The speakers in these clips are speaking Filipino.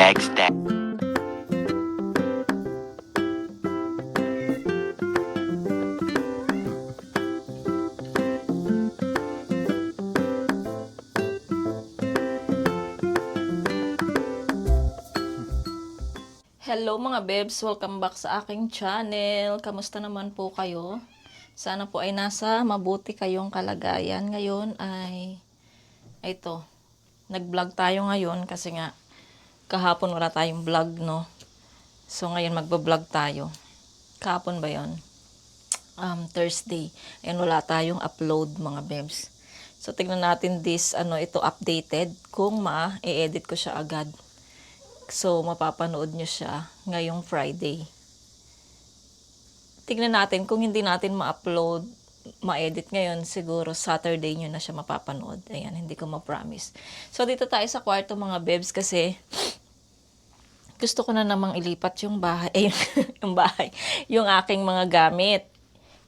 next day. Hello mga bebs, welcome back sa aking channel. Kamusta naman po kayo? Sana po ay nasa mabuti kayong kalagayan. Ngayon ay ito, nag-vlog tayo ngayon kasi nga kahapon wala tayong vlog, no? So ngayon magba-vlog tayo. Kahapon ba 'yon? Thursday. Ayan, wala tayong upload mga bebs. So tingnan natin ito updated kung ma-edit ko siya agad. So, mapapanood nyo siya ngayong Friday. Tignan natin kung hindi natin ma-upload, ma-edit ngayon, siguro Saturday nyo na siya mapapanood. Ayan, hindi ko ma-promise. So, dito tayo sa kwarto mga bebs kasi gusto ko na namang ilipat yung bahay, yung aking mga gamit.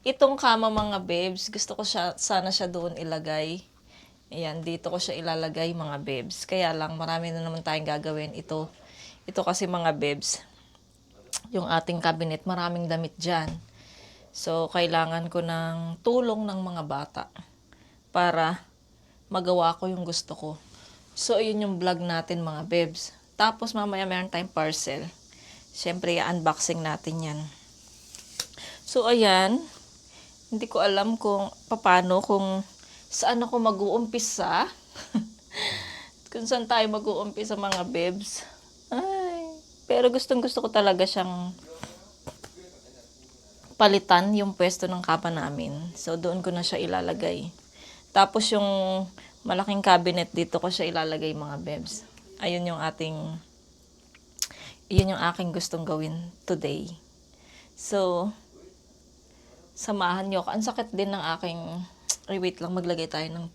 Itong kama mga bebs, gusto ko sana siya doon ilagay. Ayan, dito ko siya ilalagay mga bebs. Kaya lang, marami na naman tayong gagawin ito. Ito kasi mga bebs, yung ating cabinet, maraming damit dyan. So, kailangan ko ng tulong ng mga bata para magawa ko yung gusto ko. So, yun yung vlog natin mga bebs. Tapos, mamaya meron tayong parcel. Siyempre, unboxing natin yan. So, ayan. Hindi ko alam kung saan ako mag-uumpisa. Kung saan tayo mag-uumpisa mga bebs. Pero gustong-gusto ko talaga siyang palitan yung pwesto ng kama namin. So, doon ko na siya ilalagay. Tapos, yung malaking cabinet, dito ko siya ilalagay mga bebs. Ayun yung aking gustong gawin today. So, samahan nyo ako. Ang sakit din ng aking, wait lang, maglagay tayo ng,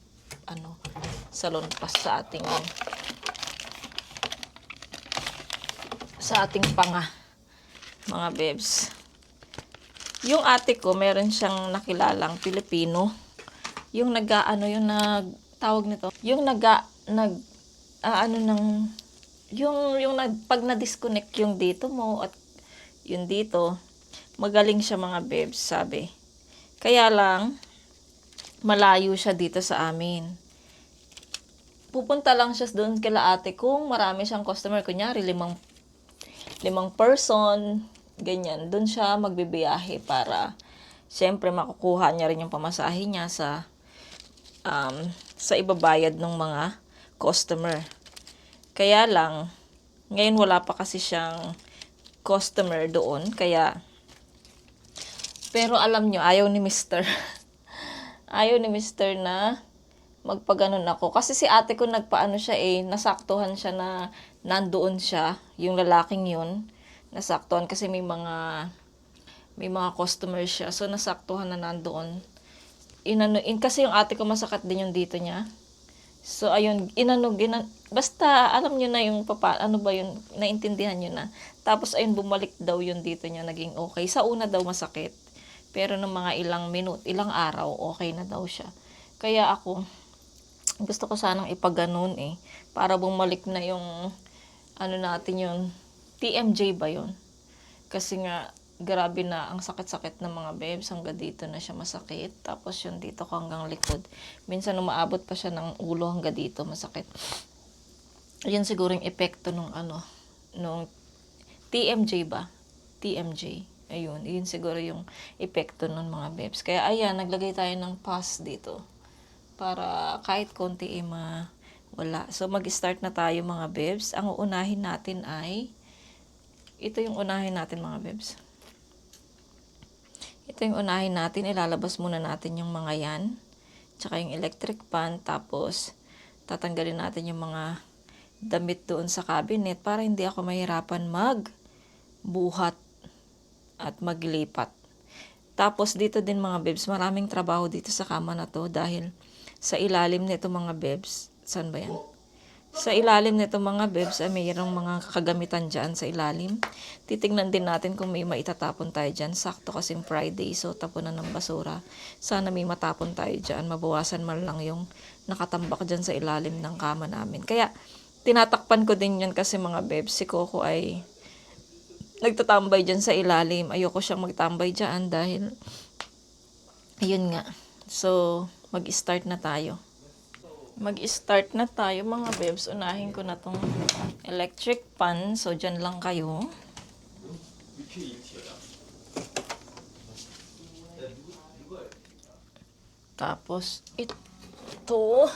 salon pass sa ating panga, mga bebs. Yung ate ko, meron siyang nakilalang Pilipino. Yung tawag nito, yung pag na-disconnect yung dito mo at yung dito, magaling siya mga bebs, sabi. Kaya lang, malayo siya dito sa amin. Pupunta lang siya doon kila ate kung marami siyang customer. Kunyari, limang person, ganyan. Doon siya magbibiyahe para siyempre makukuha niya rin yung pamasahe niya sa ibabayad ng mga customer. Kaya lang, ngayon wala pa kasi siyang customer doon. Pero alam nyo, ayaw ni Mr. ayaw ni Mr. na magpaganon ako. Kasi si ate ko nagpaano siya nasaktuhan siya na nandoon siya, yung lalaking yun, nasaktuhan kasi may mga customer siya. So, nasaktuhan na nandoon. Kasi yung ate ko masakit din yung dito niya. So, ayun, basta alam nyo na yung naintindihan nyo na. Tapos, ayun, bumalik daw yung dito niya, naging okay. Sa una daw masakit. Pero ng mga ilang araw, okay na daw siya. Kaya ako, gusto ko sanang ipaganon para bumalik na yung natin yung TMJ ba yun? Kasi nga, grabe na ang sakit-sakit ng mga bebs. Hanggang dito na siya masakit. Tapos yung dito ko hanggang likod. Minsan umaabot pa siya ng ulo hanggang dito masakit. Yun siguro yung epekto nung TMJ ba? TMJ. Ayun, yun siguro yung epekto ng mga bebs. Kaya ayan, naglagay tayo ng pass dito. Para kahit konti wala. So, mag-start na tayo mga bebs. Ang uunahin natin ito yung unahin natin mga bebs. Ito yung unahin natin. Ilalabas muna natin yung mga yan. Tsaka yung electric fan. Tapos, tatanggalin natin yung mga damit doon sa cabinet para hindi ako mahirapan magbuhat at maglipat. Tapos, dito din mga bebs, maraming trabaho dito sa kama na to dahil sa ilalim nito mga bebs, saan ba yan? Sa ilalim nito mga bebs, mayroong mga kagamitan dyan sa ilalim. Titingnan din natin kung may maitatapon tayo dyan. Sakto kasing Friday, so tapunan ng basura. Sana may matapon tayo dyan. Mabawasan man lang yung nakatambak dyan sa ilalim ng kama namin. Kaya, tinatakpan ko din yan kasi mga bebs, si Coco ay nagtatambay dyan sa ilalim. Ayoko siyang magtambay dyan dahil, ayun nga. So, mag-start na tayo. Mag-start na tayo mga bebs. Unahin ko na tong electric pan. So, dyan lang kayo. Tapos, ito.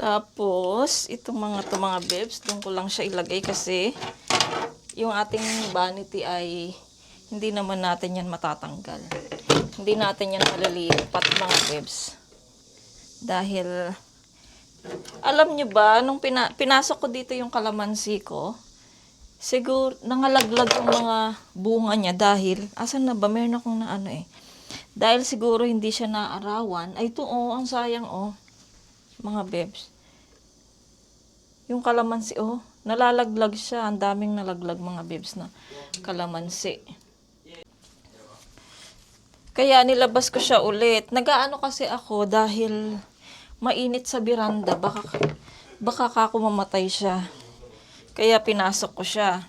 Tapos, itong mga bebs, doon ko lang siya ilagay kasi yung ating vanity ay hindi naman natin yan matatanggal. Hindi natin yan malilipat mga bebs. Dahil, alam nyo ba, nung pinasok ko dito yung kalamansi ko, siguro, nangalaglag yung mga bunga niya dahil, asan na ba? Meron akong na ano eh. Dahil siguro hindi siya naarawan. Ay, ito oh, ang sayang oh. Mga bebs. Yung kalamansi oh, nalalaglag siya. Ang daming nalaglag mga bebs na kalamansi. Kaya nilabas ko siya ulit. Nagaano kasi ako dahil mainit sa biranda. Baka ako mamatay siya. Kaya pinasok ko siya.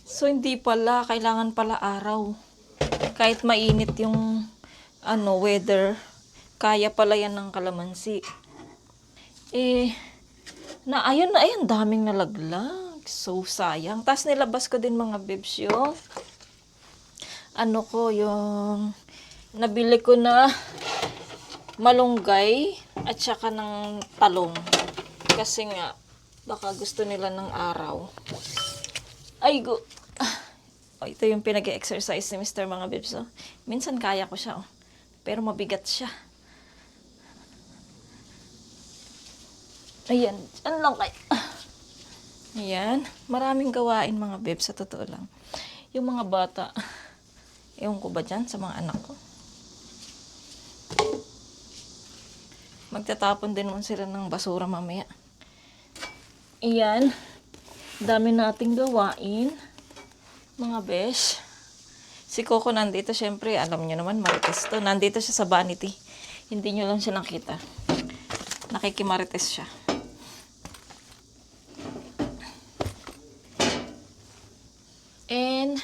So, hindi pala. Kailangan pala araw. Kahit mainit yung weather, kaya pala yan ng kalamansi. Ayun, daming nalaglag. So, sayang. Tapos nilabas ko din mga bebs yung yung nabili ko na malunggay at saka ng talong. Kasi nga, baka gusto nila ng araw. Ito yung pinag-exercise ni Mr. mga bebs. Oh. Minsan kaya ko siya. Oh. Pero mabigat siya. Ayan. Ano lang kayo? Ayan. Maraming gawain mga bebs. Sa totoo lang. Yung mga bata. Ewan ko ba dyan sa mga anak ko? Magtatapon din naman sila ng basura mamaya. Ayan. Dami nating gawain. Mga besh. Si Coco nandito, syempre, alam nyo naman, marites to. Nandito siya sa vanity. Hindi nyo lang siya nakita. Nakikimarites siya. And,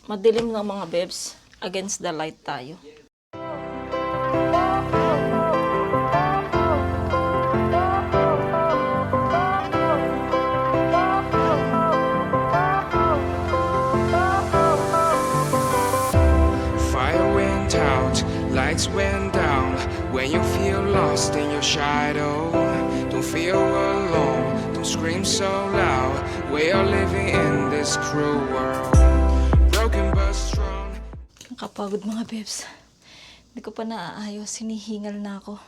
madilim ng mga bebs. Against the light tayo. Lights went down when you feel lost in your shadow. Don't feel alone, don't scream so loud. We are living in this cruel world. Broken but strong. Nakapagod mga bebs. Hindi ko pa naaayos, sinihingal na ako.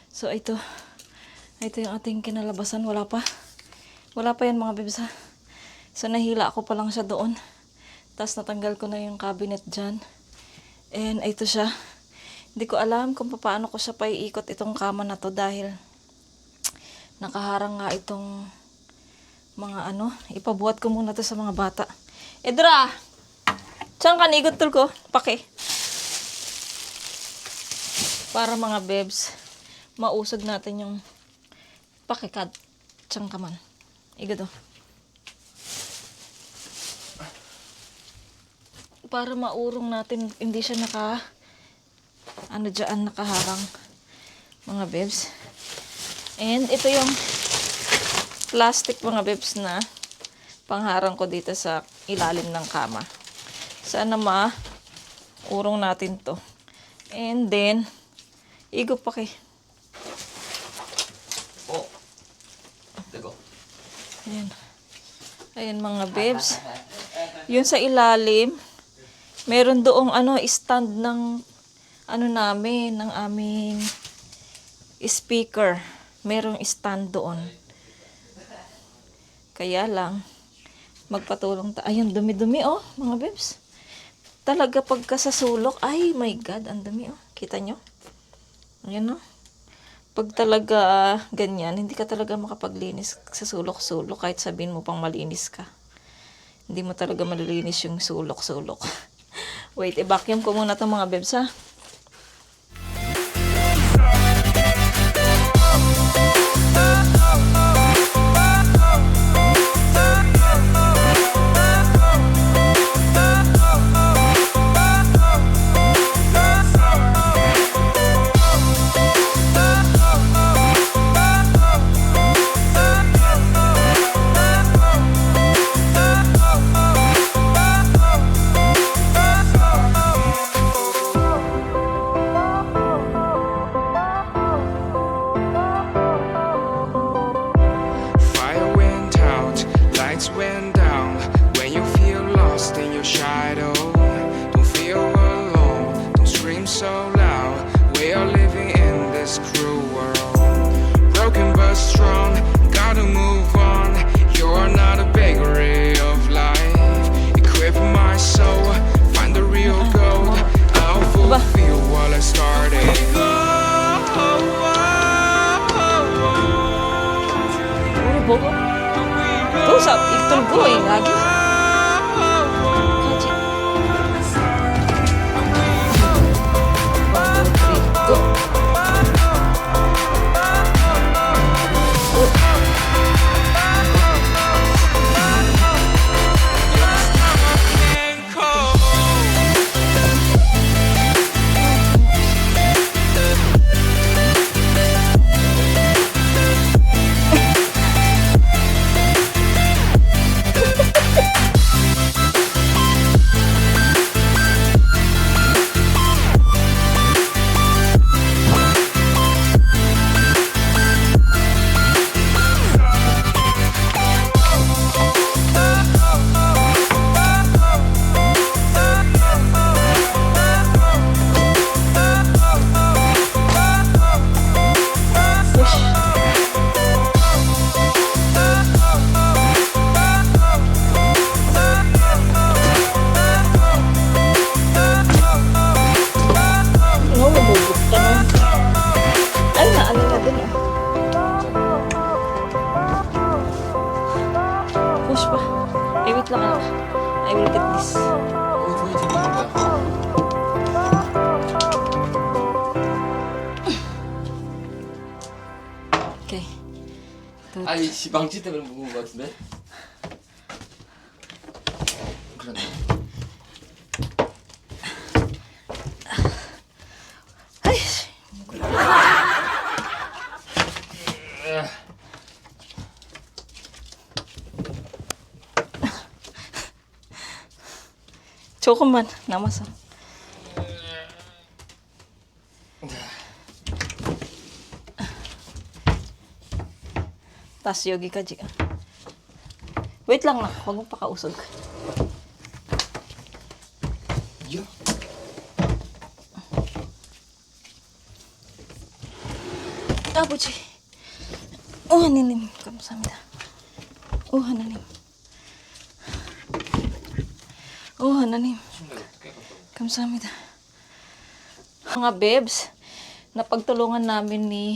So ito yung ating kinalabasan. Wala pa yan mga bebs ha. So nahila ako pa lang siya doon. Tapos natanggal ko na yung cabinet dyan. And ito siya. Hindi ko alam kung paano ko siya paiikot itong kama na to dahil nakaharang nga itong mga ipabuhat ko muna to sa mga bata. Edra! Saan ka nigot ko? Pake. Para mga bebs, mausog natin yung pakikad. Saan ka man. Igo to. Para maurong natin, hindi siya dyan nakaharang mga bebs. And ito yung plastic mga bebs na pangharang ko dito sa ilalim ng kama. Sana maurong natin to. And then igo pa kay. Oh. Tigo. Ayan mga bebs. Yun sa ilalim, meron doong stand ng namin, ng aming speaker. Merong stand doon. Kaya lang, magpatulong tayo. Ayun, dumi-dumi oh, mga bebs. Talaga pagka sa sulok, ay my God, ang dumi oh. Kita nyo? Ayan oh. Pag talaga ganyan, hindi ka talaga makapaglinis sa sulok-sulok kahit sabihin mo pang malinis ka. Hindi mo talaga malilinis yung sulok-sulok. Wait, i-vacuum ko muna itong mga bebs, ha? Fire went out, lights went down. When you feel lost in your shadow, don't feel alone, don't scream so loud. We are living in this cruel world, broken but strong, gotta move on. You're not a bakery of life. Equip my soul, find the real gold. I'll fulfill what I started. Bogo. Tuh, sa itulgo eh, lagi. Kaji. 1, 2, 3, go. No, mabugot ka na. Ay, naano na dun ah. Push pa. Ay, wait lang anak. I will get this. Okay. 아니 망치 때문에 무거운 것 같은데? 그러네. Ay, 조금만 남았어. Tas 여기까지. Wait lang na, huwag mong pakausog. 야. 아버지. 하나님 감사합니다. 하나님. 하나님. 감사합니다. Mga bebs, napagtulungan namin ni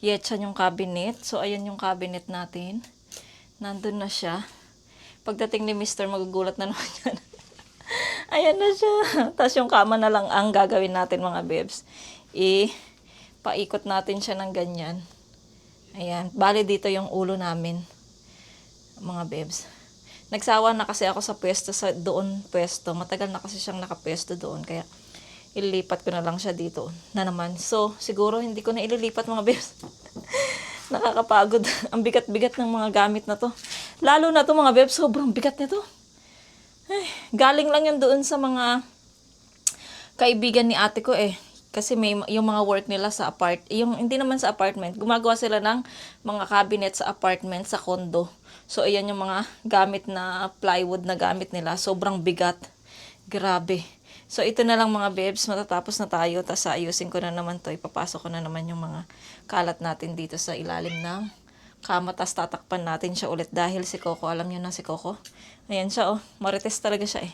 Yetchan yung cabinet. So, ayan yung cabinet natin. Nandun na siya. Pagdating ni Mr. magugulat na naman yan. Ayan na siya. Tapos yung kama na lang ang gagawin natin mga bebs. Paikot natin siya ng ganyan. Ayan. Bali dito yung ulo namin. Mga bebs. Nagsawa na kasi ako sa pwesto, doon pwesto. Matagal na kasi siyang nakapwesto doon. Kaya ililipat ko na lang siya dito na naman. So, siguro hindi ko na ililipat mga bebs. Nakakapagod. Ang bigat-bigat ng mga gamit na to. Lalo na to mga bebs, sobrang bigat nito. Ay, galing lang yun doon sa mga kaibigan ni ate ko eh. Kasi may yung mga work nila sa yung hindi naman sa apartment. Gumagawa sila ng mga cabinet sa apartment, sa condo. So, ayan yung mga gamit na plywood na gamit nila. Sobrang bigat. Grabe. So, ito na lang mga bebs. Matatapos na tayo. Tapos, ayusin ko na naman to. Ipapasok ko na naman yung mga kalat natin dito sa ilalim ng kama. Tapos, tatakpan natin siya ulit. Dahil si Coco, alam niyo na si Coco. Ayan siya, oh. Marites talaga siya, eh.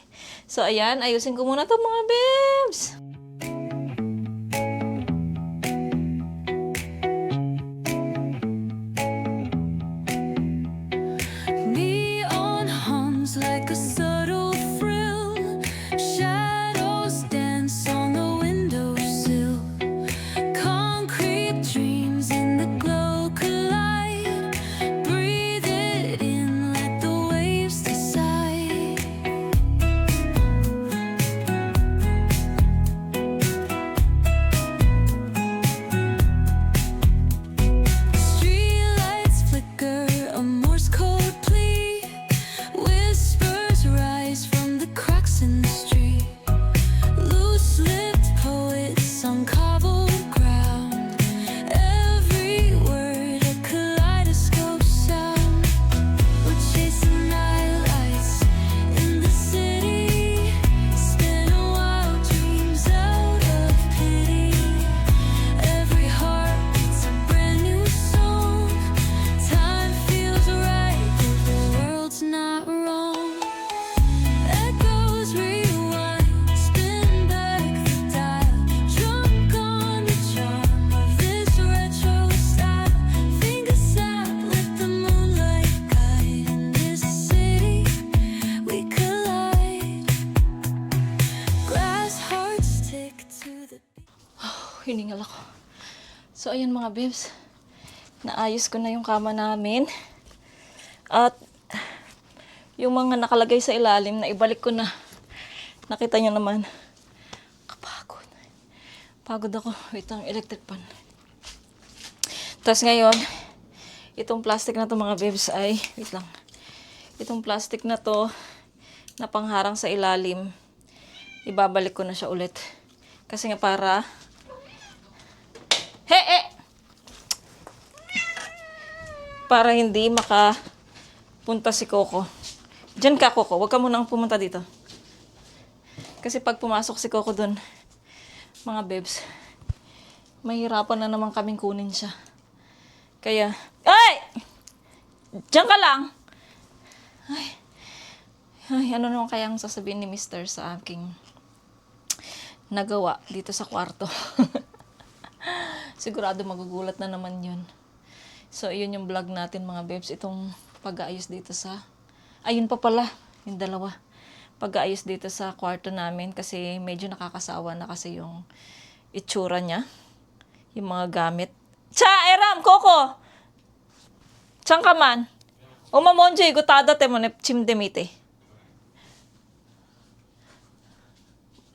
So, ayan. Ayusin ko muna to mga bebs. Neon hums like a Hiningal ako. So, ayan mga babes. Naayos ko na yung kama namin. At yung mga nakalagay sa ilalim, na ibalik ko na. Nakita nyo naman. Kapagod. Pagod ako. Wait lang, electric pan. Tapos ngayon, itong plastic na to mga babes ay, wait lang. Itong plastic na to, na pangharang sa ilalim, ibabalik ko na siya ulit. Kasi nga para, para hindi makapunta si Coco. Diyan ka, Coco. Huwag ka munang pumunta dito. Kasi pag pumasok si Coco dun, mga babes, mahirapan na naman kaming kunin siya. Kaya, ay! Diyan ka lang! Ay, ano naman kayang sasabihin ni Mr. sa aking nagawa dito sa kwarto. Sigurado magugulat na naman yun. So, yun yung vlog natin mga babes. Itong pag-aayos dito sa... Ayun pa pala, yung dalawa. Pag-aayos dito sa kwarto namin kasi medyo nakakasawa na kasi yung itsura niya. Yung mga gamit. Cha, Eram, Coco! Chan ka man? Oma 먼저 이거 닫아 때문에 침대 밑에.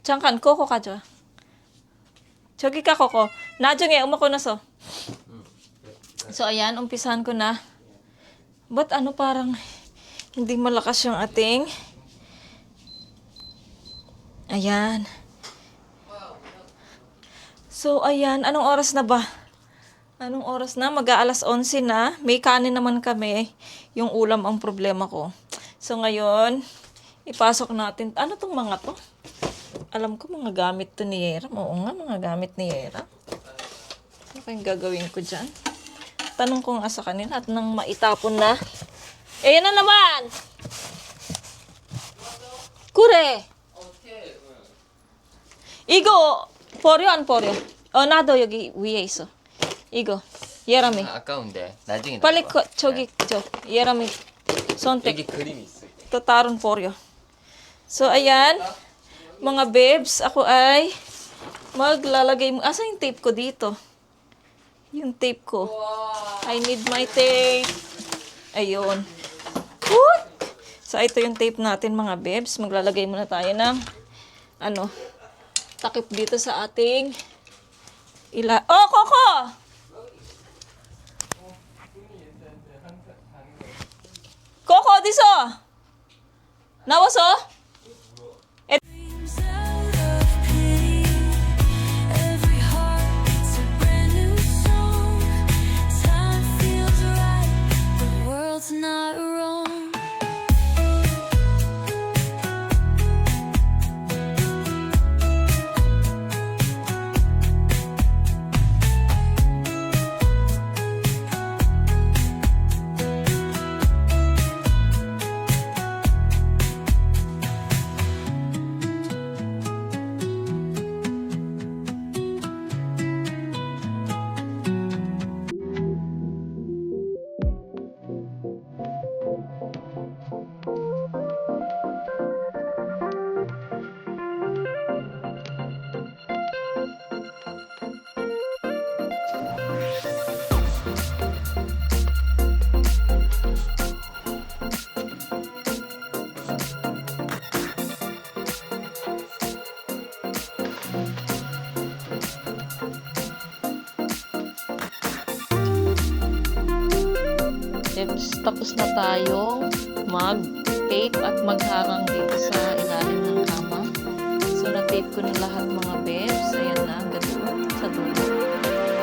잠깐, Coco 가져와. 저기 ka, Coco. 나중에 umako na so. So, ayan, umpisahan ko na. Ba't ano parang hindi malakas yung ating... Ayan. So, ayan. Anong oras na ba? Anong oras na? Mag-aalas 11 na. May kanin naman kami. Yung ulam ang problema ko. So, ngayon, ipasok natin. Ano tong mga to? Alam ko mga gamit to ni Yera. Oo nga, mga gamit ni Yera. Ano kayong gagawin ko dyan? Tanong ko nga sa kanila at nang maitapon na. Eh, yan na naman! Kure! 이거 버려 안 버려? 나도 여기 위에 있어. 이거 예람이. 아까운데 나중에 빨리 나와. 저기 예람이 선택. 여기 그림이 있어. 또 다른 버려. So ayan, mga babes, ako ay maglalagay mo. Asa yung tape ko dito? Yung tape ko. I need my tape. Ayun. Woo! So ito yung tape natin mga babes. Maglalagay muna tayo ng takip dito sa ating Oh, Coco! Coco, 어디서? 나와서? Every heart beats a brand new song. Time feels right, the world's not wrong. Tapos na tayong mag-tape at magharang dito sa ilalim ng kama. So, na-tape ko na lahat mga babes. Ayan na, hanggang doon sa dulo.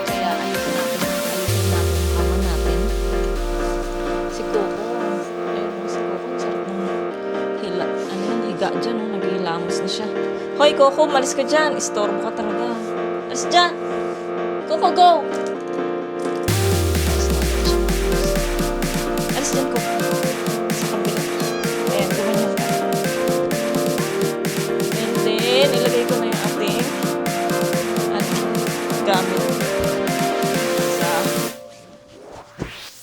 Kaya, ayusin natin yung kama natin. Si Coco, ayun mo si Coco, sarap ng higa dyan, naghihilamos na siya. Hoy, Coco, malis ka dyan. Istorbo ka talaga. Alis dyan. Coco, go! Alis dyan, Coco. Sa kabila. Ayan, gumanyan. And then, ilagay ko na yung ating gamit sa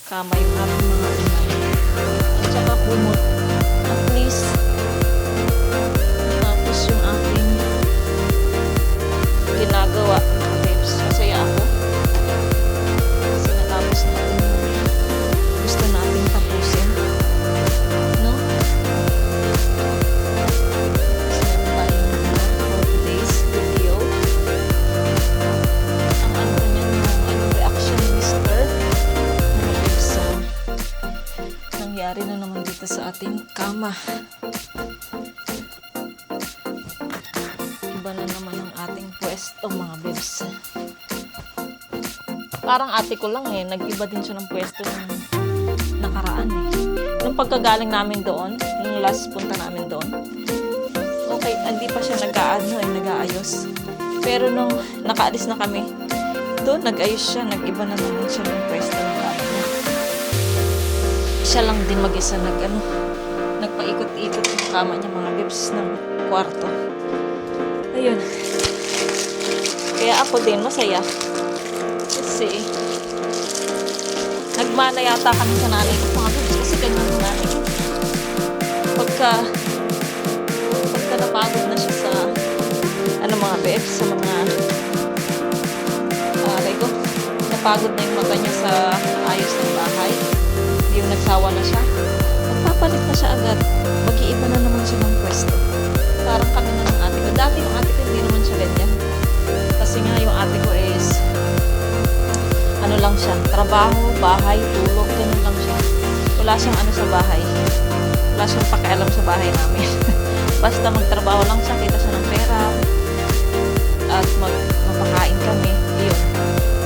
kama yung ating mga ulan. At saka kumot. At least, tapos yung ating kama. Iba na naman ang ating pwesto, mga bebs. Parang ate ko lang eh, nag-iba din siya ng pwesto ng nakaraan eh. Nung pagkagaling namin doon, nung last punta namin doon, okay, hindi pa siya nag-aayos. Pero nung nakaalis na kami, doon nag-ayos siya, nag-iba na naman siya ng pwesto ng kama niya. Siya lang din mag-isa nagpaikot-ikot yung kama niya, mga bebs, ng kwarto. Ayun. Kaya ako din, masaya. Kasi, nagmana yata kami sa nanay ko, mga bebs, kasi ganyan yung nanay. Pagka napagod na siya sa, mga bebs, sa mga, napagod na yung mata niya sa ayos ng bahay. Hindi yung nagsawa na siya. Magpapalit na siya agad. Mag-iiba na naman siya ng pwesto. Parang kami na ng ate ko. Dati yung ate ko hindi naman siya ganyan. Kasi nga yung ate ko is lang siya. Trabaho, bahay, tulog, ganun lang siya. Wala siyang sa bahay. Wala siyang pakialam sa bahay namin. Basta magtrabaho lang siya, kita siya ng pera. At mapakain kami. Yun.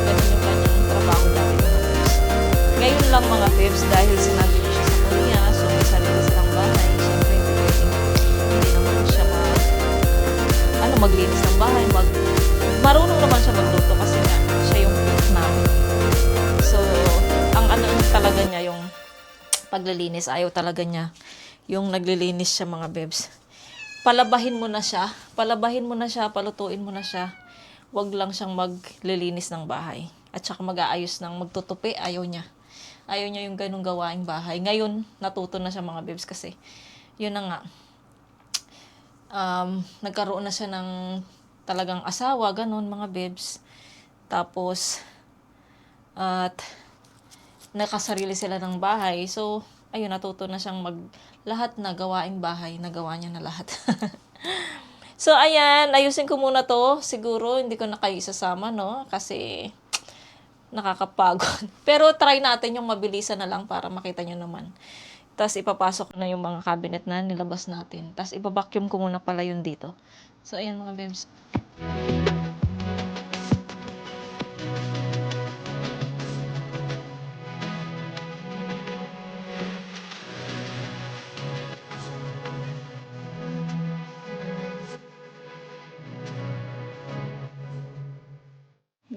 Ganun yung kanyang trabaho dati mga bebs. Ngayon lang mga bebs, dahil sinandito siya sa Korea, so may sarili silang bahay. Siyempre, hindi naman siya maglinis ng bahay. Marunong naman siya magluto kasi nga, siya yung cook namin. So, ang talaga niya, yung paglilinis, ayaw talaga niya yung naglilinis siya mga bebs. Palabahin mo na siya, palutuin mo na siya. Wag lang siyang maglilinis ng bahay. At saka mag-aayos ng magtutupi, ayaw niya. Ayaw niya yung ganung gawaing bahay. Ngayon, natuto na siya mga bebs kasi yun na nga. Nagkaroon na siya ng talagang asawa, ganun mga bebs. Tapos, at nakasarili sila ng bahay. So, ayun, natuto na siyang lahat na gawaing bahay, nagawa niya na lahat. So, ayan, ayusin ko muna to. Siguro, hindi ko na kayo isasama, no? Kasi, nakakapagod. Pero, try natin yung mabilisan na lang para makita nyo naman. Tapos, ipapasok na yung mga cabinet na nilabas natin. Tapos, ibabacuum ko muna pala yun dito. So, ayan mga bebs.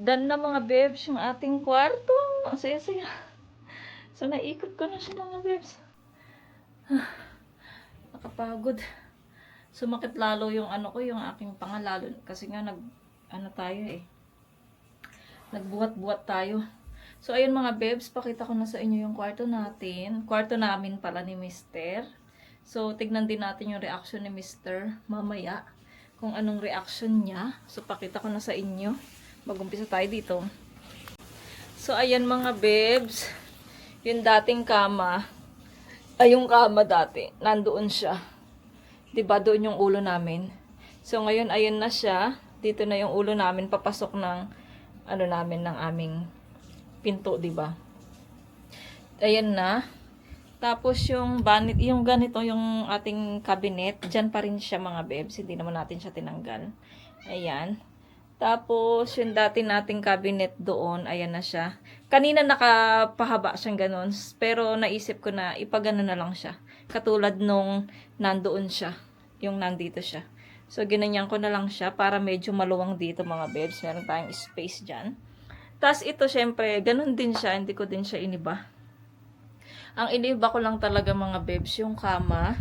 Done na mga bebs yung ating kwarto. Ang saya-saya. So, naikot ko na siya mga bebs. Nakapagod. Sumakit lalo yung yung aking pangalalo. Kasi nga tayo eh. Nagbuhat-buhat tayo. So, ayun mga bebs, pakita ko na sa inyo yung kwarto natin. Kwarto namin pala ni Mr. So, tignan din natin yung reaction ni Mr. mamaya. Kung anong reaction niya. So, pakita ko na sa inyo. Mag-umpisa tayo dito. So, ayan mga bebs. Yung dating kama. Ay, yung kama dati. Nandoon siya. Diba? Doon yung ulo namin. So, ngayon, ayun na siya. Dito na yung ulo namin. Papasok ng, namin, ng aming pinto, diba? Ayan na. Tapos, yung ganito, yung ating cabinet. Dyan pa rin siya, mga bebs. Hindi naman natin siya tinanggal. Ayan. Tapos, yung dati nating cabinet doon, ayan na siya. Kanina nakapahaba siyang ganun, pero naisip ko na ipagano na lang siya. Katulad nung nandoon siya, yung nandito siya. So, ginanyan ko na lang siya para medyo maluwang dito mga bebs. Meron tayong space dyan. Tapos ito, syempre, ganun din siya. Hindi ko din siya iniba. Ang iniba ko lang talaga mga bebs, yung kama.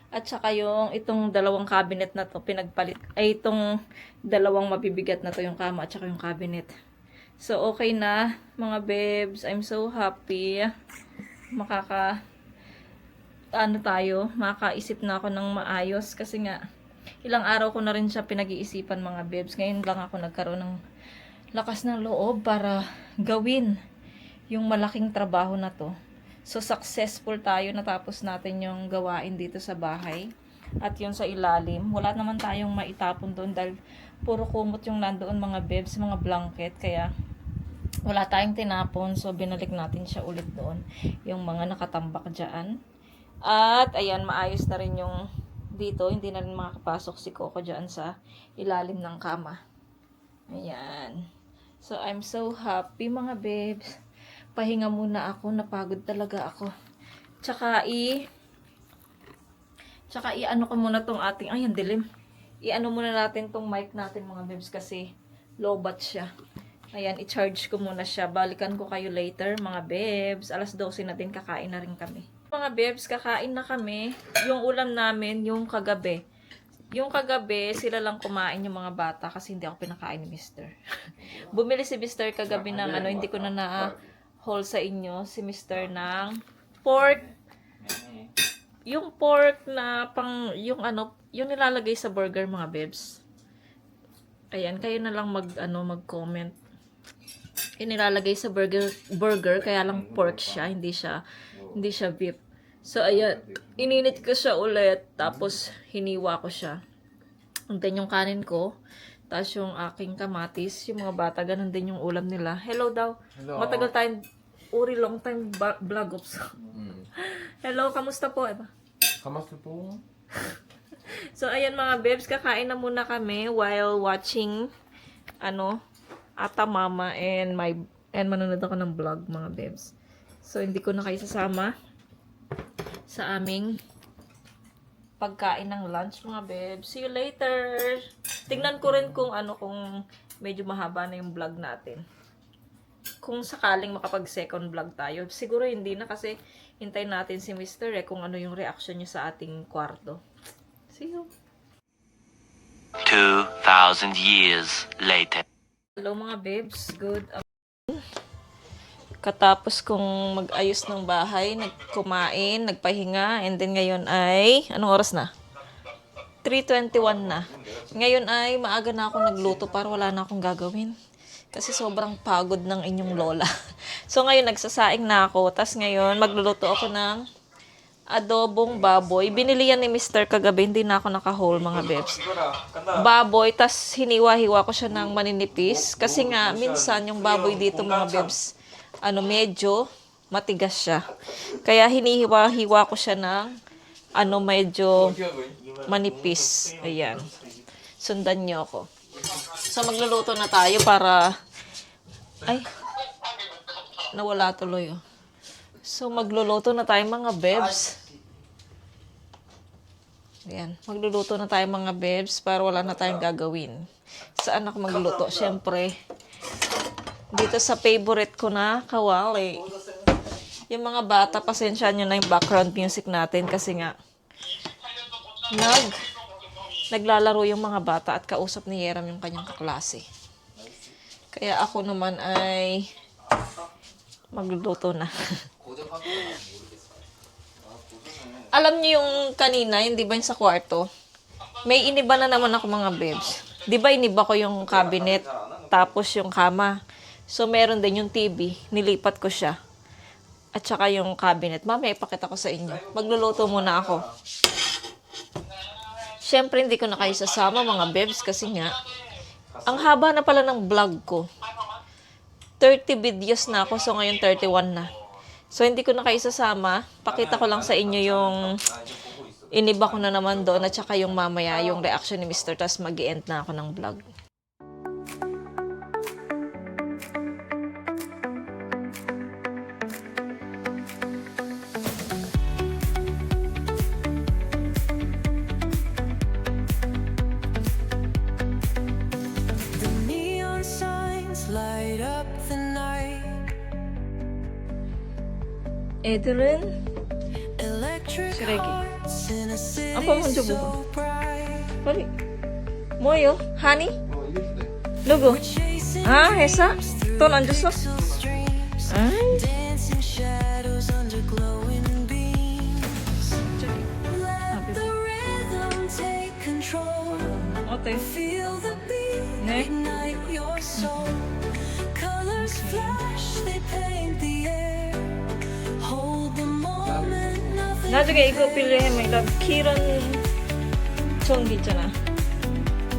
At saka itong dalawang cabinet na to, pinagpalit. Ay, itong dalawang mabibigat na to, yung kama at saka yung cabinet. So, okay na, mga bebs. I'm so happy. Makakaisip na ako ng maayos. Kasi nga, ilang araw ko na rin siya pinag-iisipan, mga bebs. Ngayon lang ako nagkaroon ng lakas ng loob para gawin yung malaking trabaho na to. So, successful tayo. Natapos natin yung gawain dito sa bahay. At yun sa ilalim. Wala naman tayong maitapon doon dahil puro kumot yung nandoon mga bebs, mga blanket. Kaya, wala tayong tinapon. So, binalik natin siya ulit doon. Yung mga nakatambak dyan. At, ayan, maayos na rin yung dito. Hindi na rin makakapasok si Coco dyan sa ilalim ng kama. Ayan. So, I'm so happy, mga babes. Pahinga muna ako. Napagod talaga ako. Tsaka, i-ano ko muna tong ating, ay, ang dilim. I-ano muna natin tong mic natin, mga babes, kasi low-bat siya. Ayan, i-charge ko muna siya. Balikan ko kayo later, mga babes. Alas 12 na din, kakain na rin kami. Mga babes, kakain na kami. Yung ulam namin, yung kagabi. Yung kagabi, sila lang kumain yung mga bata kasi hindi ako pinakain ni Mr. Bumili si Mr. kagabi ng ano, hindi ko na na-haul sa inyo. Si Mr. ng pork. Yung pork na pang, yung ano, yung nilalagay sa burger, mga babes. Ayan, kayo na lang mag-comment. Yung nilalagay sa burger, kaya lang pork siya, hindi siya beef. So, ayan, ininit ko siya ulit, tapos hiniwa ko siya. And then, yung kanin ko, tapos yung aking kamatis, yung mga bata, ganun din yung ulam nila. Hello daw. Hello. Matagal tayong, long time vlog ups. Hello, kamusta po? Kamusta po? So, ayan mga babes, kakain na muna kami while watching, Ata Mama and manonood ako ng vlog, mga babes. So, hindi ko na kayo sasama sa aming pagkain ng lunch, mga babes. See you later! Tingnan ko rin kung kung medyo mahaba na yung vlog natin. Kung sakaling makapag-second vlog tayo. Siguro hindi na kasi hintayin natin si Mr. Kung ano yung reaction niya sa ating kwarto. See you! 2,000 years later. Hello mga babes, good afternoon. Katapos kong mag-ayos ng bahay, nagkumain, nagpahinga, and then ngayon ay, anong oras na? 3:21 na. Ngayon ay maaga na ako nagluto para wala na akong gagawin. Kasi sobrang pagod ng inyong lola. So ngayon nagsasaing na ako, tas ngayon magluluto ako ng adobong baboy. Binili yan ni Mr. kagabi, hindi na ako naka-haul, mga babes. Baboy, tas hiniwa-hiwa ko siya ng maninipis. Kasi nga, minsan yung baboy dito, mga babes, medyo matigas siya. Kaya hinihiwa-hiwa ko siya ng medyo manipis. Ayan. Sundan niyo ako. So, magluluto na tayo para... Ay, nawala tuloy, oh. So, magluluto na tayo, mga bebs. Ayan. Magluluto na tayo, mga bebs, para wala na tayong gagawin. Saan ako magluluto? Siyempre, dito sa favorite ko na kawali. Yung mga bata, pasensya nyo na yung background music natin kasi nga, naglalaro yung mga bata at kausap ni Yeram yung kanyang kaklase. Kaya ako naman ay magluluto na. Alam niyo yung kanina, yung di ba yung sa kwarto? May iniba na naman ako, mga babes. Di ba iniba ko yung cabinet, tapos yung kama. So meron din yung TV, nilipat ko siya. At saka yung cabinet. Mamaya ipakita ko sa inyo. Magluluto muna ako. Siyempre hindi ko na kayo sasama, mga babes, kasi nga ang haba na pala ng vlog ko. 30 videos na ako, so ngayon 31 na. So, hindi ko na kayo sasama. Pakita ko lang sa inyo yung iniba ko na naman doon at saka yung mamaya, yung reaction ni Mr. Tas mag-i-end na ako ng vlog. The neon signs light up the night. Edelyn? Electric Siregi. hearts in a city Apa mo dyan so bright. Pali. Moyo? Honey? 어, 이게 좋네. Lugo? Chasing Ah, Hesa? through Ito, nandiyan pixel streams. Ay. Dancing shadows under glowing beams. Let the rhythm take control. Okay. Feel the beat, Ne? ignite your soul. Colors flash, they paint the air. Hold the moment, nothing 나중에 이거 빌려해 막 키런 전기 있잖아.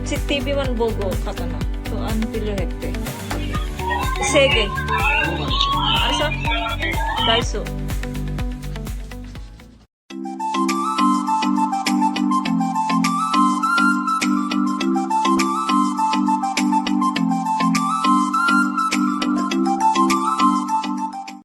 TV만 보고 가잖아. 그거 안 빌려했대. 3개. 알았어? 다이소.